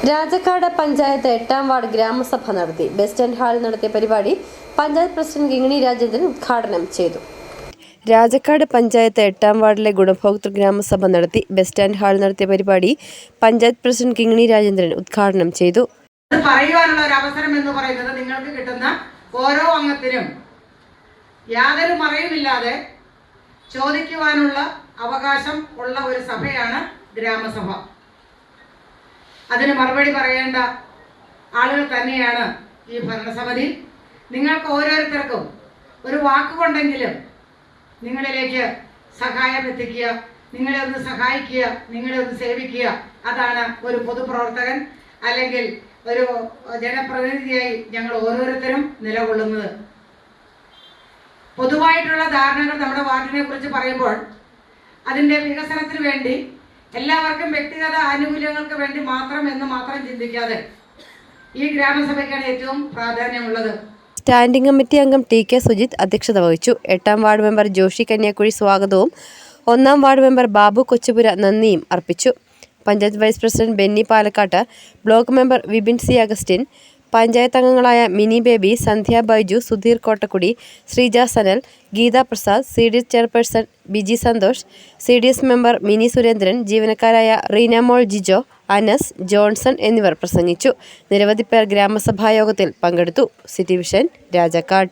Rajakkad panchayat 8ാം ward ഗ്രാമസഭ നടത്തി. Bus stand ഹാളിൽ നടത്തിയ പരിപാടി പഞ്ചായത്ത് പ്രസിഡന്റ് കിങ്ങിണി രാജേന്ദ്രൻ ഉദ്ഘാടനം ചെയ്തു. രാജക്കാട് പഞ്ചായത്ത് 8ാം വാർഡിലെ ഗുണഭോക്തൃ ഗ്രാമസഭ നടത്തി. ബസ് സ്റ്റാൻഡ് ഹാളിൽ നടത്തിയ പരിപാടി പഞ്ചായത്ത് പ്രസിഡന്റ് കിങ്ങിണി രാജേന്ദ്രൻ ഉദ്ഘാടനം ചെയ്തു. പറയുവാനുള്ള ഒരു അവസരം എന്ന് പറയുന്നത് നിങ്ങൾക്ക് കിട്ടുന്ന ഓരോ അംഗത്തിനും യാതൊരു മറയുമില്ലാതെ ചോദിക്കുവാനുള്ള അവകാശം ഉള്ള ഒരു സഭയാണ് ഗ്രാമസഭ. അതിന് മറുപടി പറയേണ്ട ആളുകൾ തന്നെയാണ് ഈ ഭരണസമിതി. നിങ്ങൾക്ക് ഓരോരുത്തർക്കും ഒരു വാക്കുകൊണ്ടെങ്കിലും നിങ്ങളിലേക്ക് സഹായം എത്തിക്കുക, നിങ്ങളെ ഒന്ന് സഹായിക്കുക, നിങ്ങളെ ഒന്ന് സേവിക്കുക. അതാണ് ഒരു പൊതുപ്രവർത്തകൻ അല്ലെങ്കിൽ ഒരു ജനപ്രതിനിധിയായി ഞങ്ങൾ ഓരോരുത്തരും നിലകൊള്ളുന്നത്. പൊതുവായിട്ടുള്ള ധാരണകൾ നമ്മുടെ വാർഡിനെ കുറിച്ച് പറയുമ്പോൾ അതിൻ്റെ വികസനത്തിന് വേണ്ടി എല്ലാവർക്കും വ്യക്തിഗത ആനുകൂല്യങ്ങൾക്ക് വേണ്ടി മാത്രം ചിന്തിക്കാതെ ഈ ഗ്രാമസഭയ്ക്കാണ് ഏറ്റവും പ്രാധാന്യമുള്ളത്. സ്റ്റാൻഡിംഗ് കമ്മിറ്റി അംഗം ടി.കെ. സുജിത് അധ്യക്ഷത വഹിച്ചു. 8ാം വാർഡ് മെമ്പർ ജോഷി കന്യാക്കുഴി സ്വാഗതവും 1ാം വാർഡ് മെമ്പർ ബാബു കൊച്ചുപുര നന്ദിയും അർപ്പിച്ചു. Panchayat vice president Benny Palakkatt, block member Vipin C Augustine, panchayat അംഗങ്ങളായ Mini Baby, Sandhya Baiju, Sudheer Kottakkudi, Sreeja Sanal, Geetha Prasad, CDS chairperson Biji Santhosh, CDS member Mini Surendran, ജീവനക്കാരായ റീനാമോൾ ജിജോ, അനസ്, ജോൺസൺ എന്നിവർ പ്രസംഗിച്ചു. നിരവധി പേർ ഗ്രാമസഭായോഗത്തിൽ പങ്കെടുത്തു. City vision, Rajakkad.